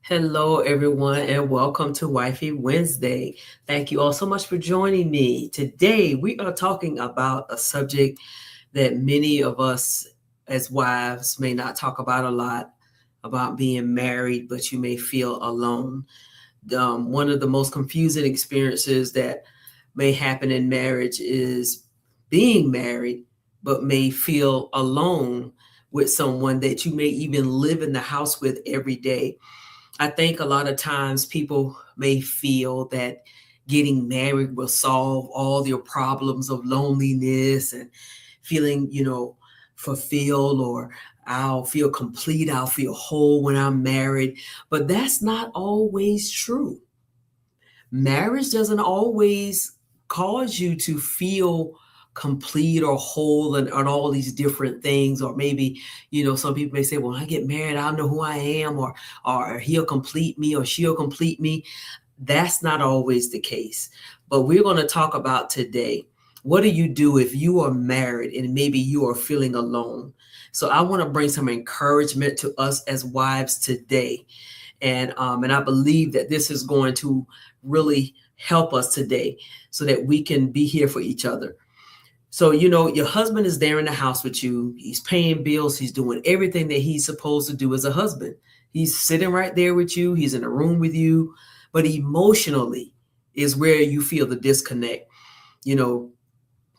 Hello, everyone, and welcome to Wifey Wednesday. Thank you all so much for joining me. Today, we are talking about a subject that many of us as wives may not talk about a lot about being married, but you may feel alone. One of the most confusing experiences that may happen in marriage is being married, but may feel alone with someone that you may even live in the house with every day. I think a lot of times people may feel that getting married will solve all your problems of loneliness and feeling, fulfilled, or I'll feel complete, I'll feel whole when I'm married. But that's not always true. Marriage doesn't always cause you to feel complete or whole and all these different things. Or maybe, some people may say, well, when I get married, I'll know who I am, or he'll complete me or she'll complete me. That's not always the case. But we're going to talk about today, what do you do if you are married and maybe you are feeling alone? So I want to bring some encouragement to us as wives today. And I believe that this is going to really help us today so that we can be here for each other. So, your husband is there in the house with you. He's paying bills. He's doing everything that he's supposed to do as a husband. He's sitting right there with you. He's in a room with you. But emotionally is where you feel the disconnect. You know,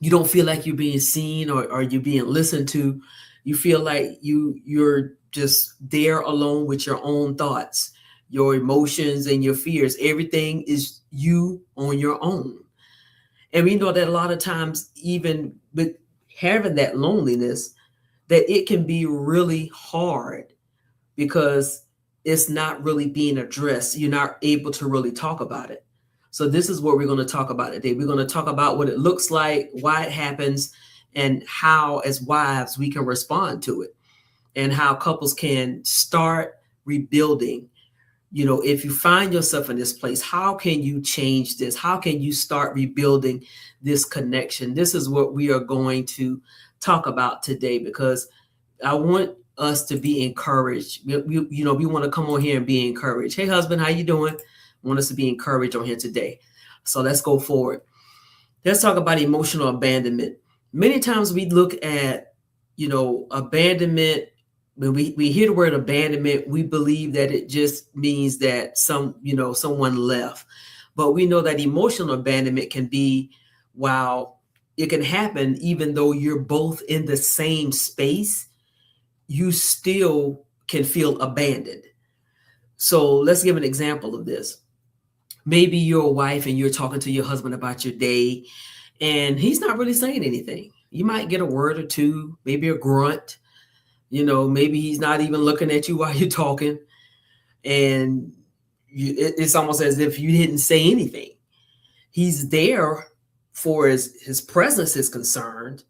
you don't feel like you're being seen, or you're being listened to. You feel like you're just there alone with your own thoughts, your emotions, and your fears. Everything is you on your own. And we know that a lot of times, even with having that loneliness, that it can be really hard because it's not really being addressed. You're not able to really talk about it. So this is what we're going to talk about today. We're going to talk about what it looks like, why it happens, and how, as wives, we can respond to it, and how couples can start rebuilding. If you find yourself in this place, how can you change this? How can you start rebuilding this connection? This is what we are going to talk about today, because I want us to be encouraged. We want to come on here and be encouraged. Hey, husband, how you doing? I want us to be encouraged on here today. So let's go forward. Let's talk about emotional abandonment. Many times we look at, abandonment. When we hear the word abandonment, we believe that it just means that someone left. But we know that emotional abandonment can be, while it can happen even though you're both in the same space, you still can feel abandoned. So let's give an example of this. Maybe you're a wife and you're talking to your husband about your day, and he's not really saying anything. You might get a word or two, maybe a grunt. Maybe he's not even looking at you while you're talking, and it's almost as if you didn't say anything. He's there for his presence is concerned,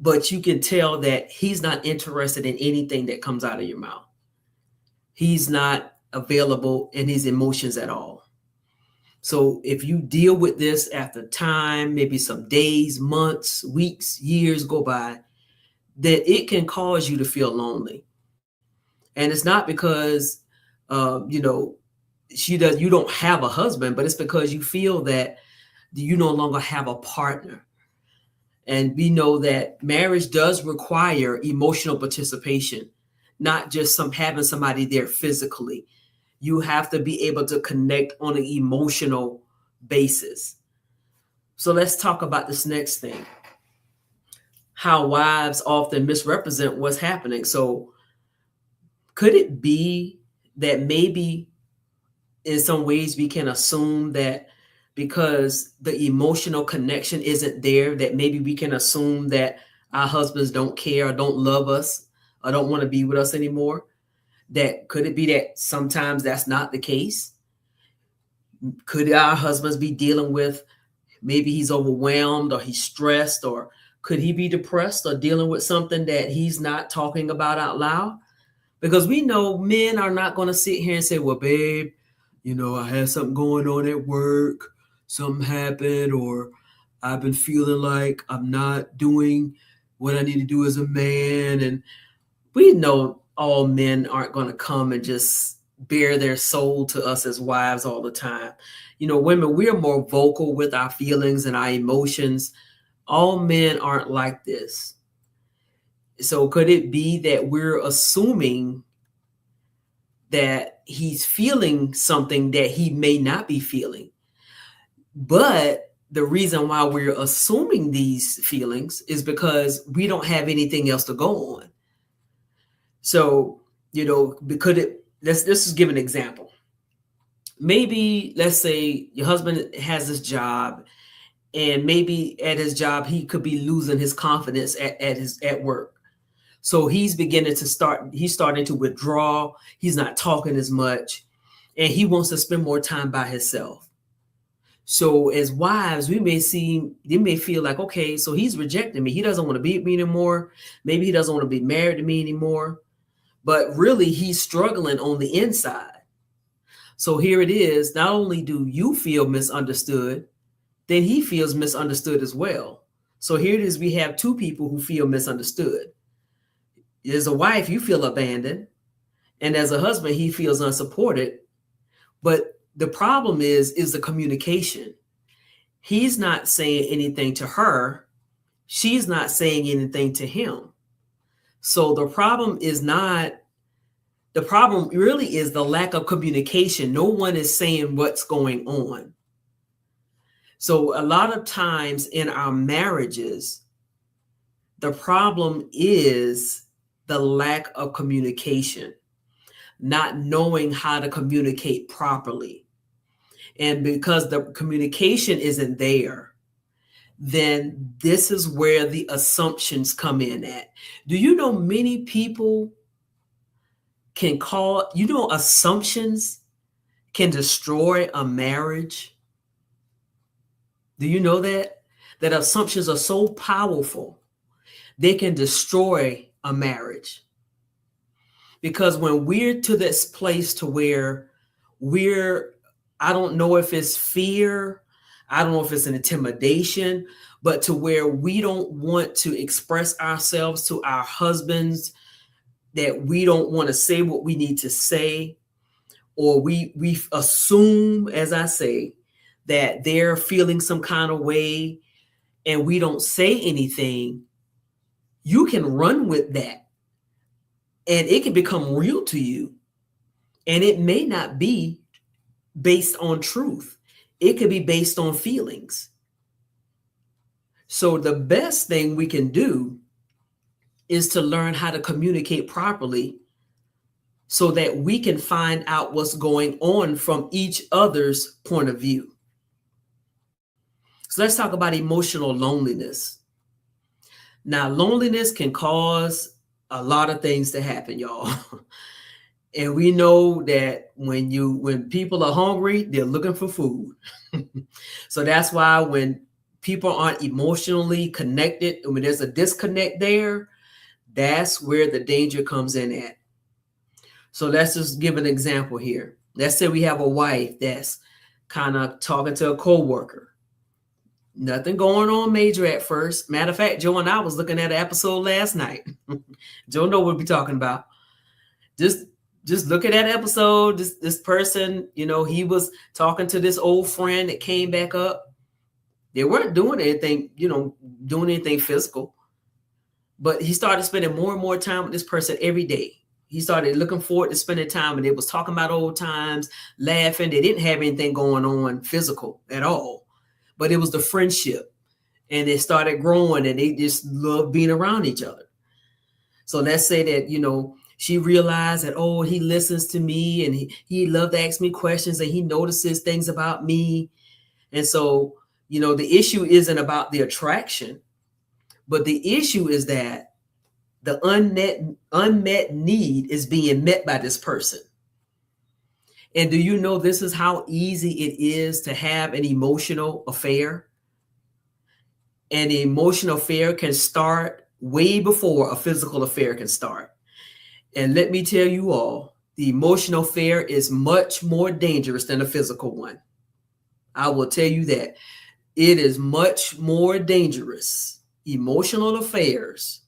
but you can tell that he's not interested in anything that comes out of your mouth. He's not available in his emotions at all. So if you deal with this after time, maybe some days, months, weeks, years go by, that it can cause you to feel lonely. And it's not because, you don't have a husband, but it's because you feel that you no longer have a partner. And we know that marriage does require emotional participation, not just having somebody there physically. You have to be able to connect on an emotional basis. So let's talk about this next thing, how wives often misrepresent what's happening. So could it be that maybe in some ways we can assume that because the emotional connection isn't there, that maybe we can assume that our husbands don't care or don't love us or don't want to be with us anymore? That could it be that sometimes that's not the case? Could our husbands be dealing with, maybe he's overwhelmed or he's stressed, or could he be depressed or dealing with something that he's not talking about out loud? Because we know men are not going to sit here and say, well, babe, I had something going on at work, something happened, or I've been feeling like I'm not doing what I need to do as a man. And we know all men aren't going to come and just bare their soul to us as wives all the time. Women, we are more vocal with our feelings and our emotions. All men aren't like this. So could it be that we're assuming that he's feeling something that he may not be feeling? But the reason why we're assuming these feelings is because we don't have anything else to go on. So, could it, let's just give an example. Maybe let's say your husband has this job, and maybe at his job he could be losing his confidence at work. So he's starting to withdraw. He's not talking as much, and he wants to spend more time by himself. So as wives, they may feel like, okay, so he's rejecting me. He doesn't want to be with me anymore. Maybe he doesn't want to be married to me anymore. But really, he's struggling on the inside. So here it is. Not only do you feel misunderstood, then he feels misunderstood as well. So here it is. We have two people who feel misunderstood. As a wife, you feel abandoned. And as a husband, he feels unsupported. But the problem is the communication. He's not saying anything to her. She's not saying anything to him. So the problem really is the lack of communication. No one is saying what's going on. So a lot of times in our marriages, the problem is the lack of communication, not knowing how to communicate properly. And because the communication isn't there, then this is where the assumptions come in at. Do you know many people assumptions can destroy a marriage? Do you know that assumptions are so powerful, they can destroy a marriage? Because when we're to this place to where I don't know if it's fear, I don't know if it's an intimidation, but to where we don't want to express ourselves to our husbands, that we don't want to say what we need to say, or we assume, as I say, that they're feeling some kind of way and we don't say anything, you can run with that and it can become real to you. And it may not be based on truth. It could be based on feelings. So the best thing we can do is to learn how to communicate properly so that we can find out what's going on from each other's point of view. So let's talk about emotional loneliness. Now, loneliness can cause a lot of things to happen, y'all. And we know that when people are hungry, they're looking for food. So that's why when people aren't emotionally connected, and when there's a disconnect there, that's where the danger comes in at. So let's just give an example here. Let's say we have a wife that's kind of talking to a coworker. Nothing going on major at first. Matter of fact, Joe and I was looking at an episode last night. Joe know what we're talking about. Just look at that episode. This person, he was talking to this old friend that came back up. They weren't doing anything, physical. But he started spending more and more time with this person every day. He started looking forward to spending time, and they was talking about old times, laughing. They didn't have anything going on physical at all, but it was the friendship, and it started growing, and they just loved being around each other. So let's say that, she realized that, oh, he listens to me, and he loved to ask me questions, and he notices things about me. And so, the issue isn't about the attraction, but the issue is that the unmet need is being met by this person. And do you know this is how easy it is to have an emotional affair? An emotional affair can start way before a physical affair can start. And let me tell you all, the emotional affair is much more dangerous than a physical one. I will tell you that. It is much more dangerous. Emotional affairs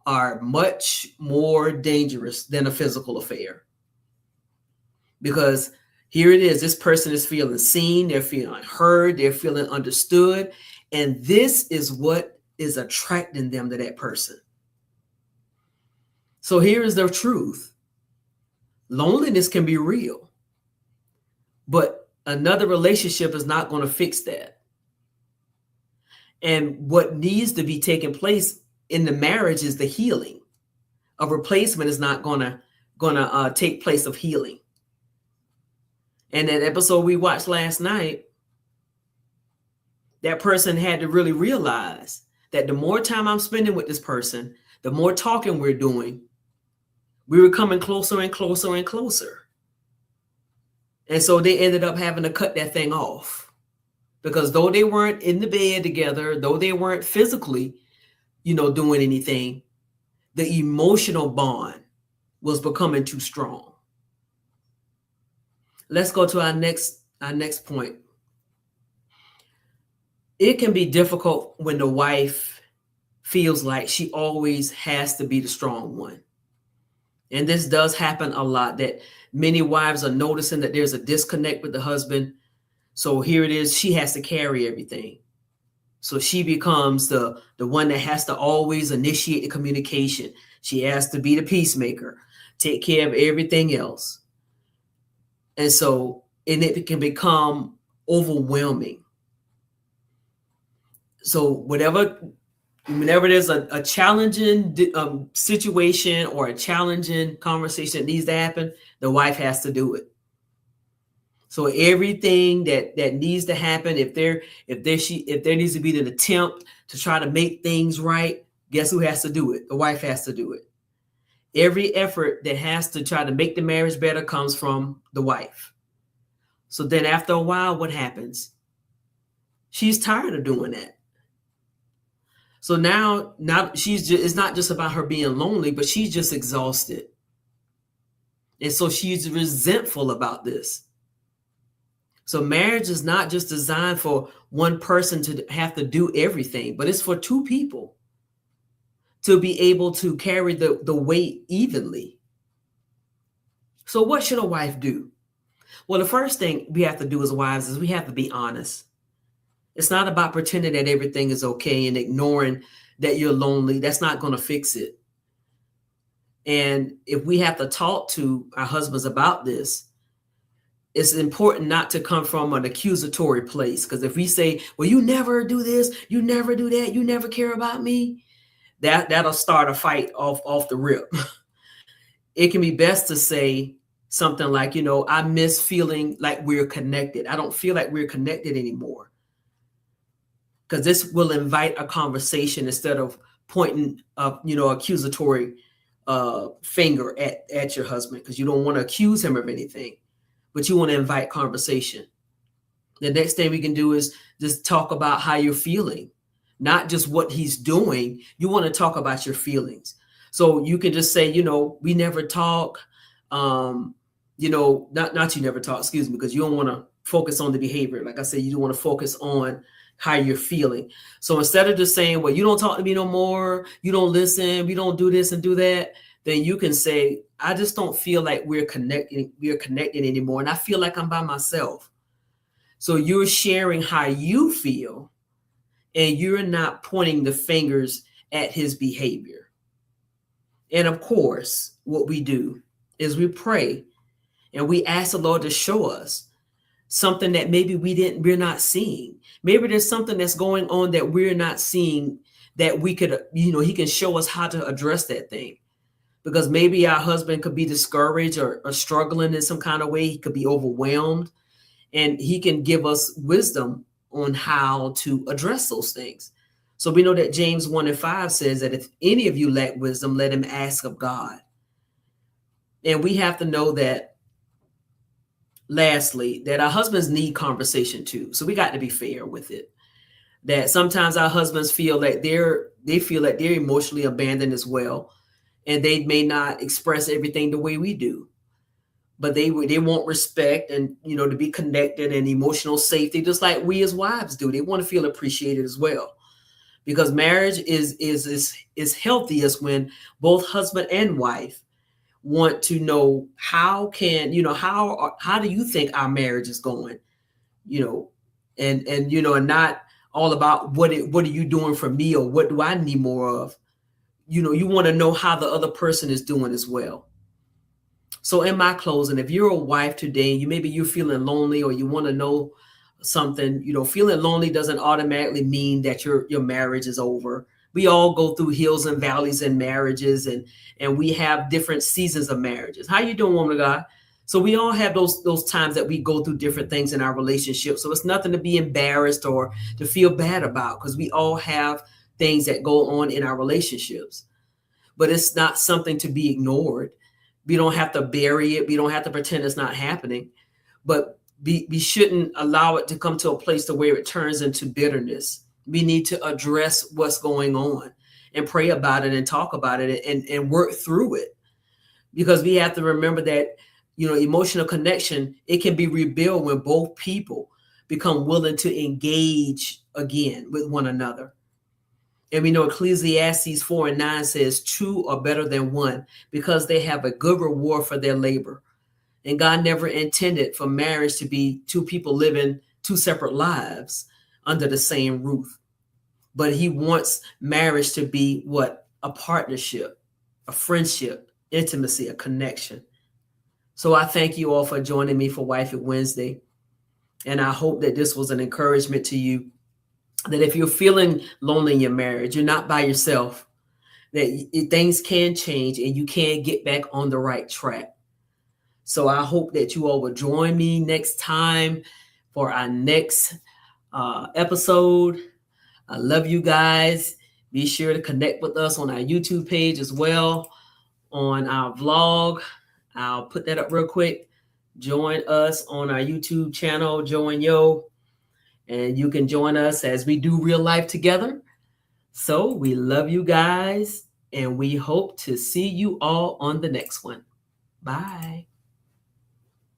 are much more dangerous than a physical affair. because here it is. This person is feeling seen, they're feeling heard, they're feeling understood. And this is what is attracting them to that person. So here is the truth. Loneliness can be real, but another relationship is not going to fix that. And what needs to be taking place in the marriage is the healing. A replacement is not gonna take place of healing. And that episode we watched last night, that person had to really realize that the more time I'm spending with this person, the more talking we're doing, we were coming closer and closer and closer. And so they ended up having to cut that thing off, because though they weren't in the bed together, though they weren't physically, doing anything, the emotional bond was becoming too strong. Let's go to our next point. It can be difficult when the wife feels like she always has to be the strong one. And this does happen a lot, that many wives are noticing that there's a disconnect with the husband. So here it is, she has to carry everything. So she becomes the one that has to always initiate the communication. She has to be the peacemaker, take care of everything else. And it can become overwhelming. So whenever there's a challenging situation or a challenging conversation that needs to happen, the wife has to do it. So everything that needs to happen, if there needs to be an attempt to try to make things right, guess who has to do it? The wife has to do it. Every effort that has to try to make the marriage better comes from the wife. So then after a while, what happens? She's tired of doing that. So now it's not just about her being lonely, but she's just exhausted. And so she's resentful about this. So marriage is not just designed for one person to have to do everything, but it's for two people to be able to carry the weight evenly. So what should a wife do? Well, the first thing we have to do as wives is we have to be honest. It's not about pretending that everything is okay and ignoring that you're lonely. That's not going to fix it. And if we have to talk to our husbands about this, it's important not to come from an accusatory place. Because if we say, well, you never do this, you never do that, you never care about me, that'll start a fight off the rip. It can be best to say something like, I miss feeling like we're connected. I don't feel like we're connected anymore. Because this will invite a conversation instead of pointing accusatory finger at your husband, because you don't want to accuse him of anything, but you want to invite conversation. The next thing we can do is just talk about how you're feeling, not just what he's doing. You want to talk about your feelings. So you can just say, we never talk, not you never talk, excuse me, because you don't want to focus on the behavior. Like I said, you don't want to focus on how you're feeling. So instead of just saying, well, you don't talk to me no more, you don't listen, we don't do this and do that, then you can say, I just don't feel like we're connected anymore. And I feel like I'm by myself. So you're sharing how you feel, and you're not pointing the fingers at his behavior. And of course, what we do is we pray and we ask the Lord to show us something that maybe we're not seeing. Maybe there's something that's going on that we're not seeing, that we could, he can show us how to address that thing. Because maybe our husband could be discouraged or struggling in some kind of way. He could be overwhelmed, and he can give us wisdom on how to address those things. So we know that James 1:5 says that if any of you lack wisdom, let him ask of God. And we have to know that, lastly, that our husbands need conversation too. So we got to be fair with it. That sometimes our husbands feel that they're emotionally abandoned as well. And they may not express everything the way we do, but they want respect and, to be connected and emotional safety, just like we as wives do. They want to feel appreciated as well, because marriage is healthiest when both husband and wife want to know how can, how do you think our marriage is going? You know, and not all about what are you doing for me or what do I need more of? You want to know how the other person is doing as well. So in my closing, if you're a wife today, maybe you're feeling lonely or you want to know something, feeling lonely doesn't automatically mean that your marriage is over. We all go through hills and valleys in marriages, and we have different seasons of marriages. How you doing, woman of God? So we all have those times that we go through different things in our relationship. So it's nothing to be embarrassed or to feel bad about, because we all have things that go on in our relationships. But it's not something to be ignored. We don't have to bury it. We don't have to pretend it's not happening. But we shouldn't allow it to come to a place to where it turns into bitterness. We need to address what's going on and pray about it and talk about it and work through it. Because we have to remember that, emotional connection, it can be rebuilt when both people become willing to engage again with one another. And we know Ecclesiastes 4:9 says, two are better than one because they have a good reward for their labor. And God never intended for marriage to be two people living two separate lives under the same roof. But he wants marriage to be what? A partnership, a friendship, intimacy, a connection. So I thank you all for joining me for Wifey Wednesday. And I hope that this was an encouragement to you, that if you're feeling lonely in your marriage, you're not by yourself, that things can change and you can get back on the right track. So I hope that you all will join me next time for our next episode. I love you guys. Be sure to connect with us on our YouTube page as well, on our vlog. I'll put that up real quick. Join us on our YouTube channel, Joe and Yo. And you can join us as we do real life together. So we love you guys, and we hope to see you all on the next one. Bye.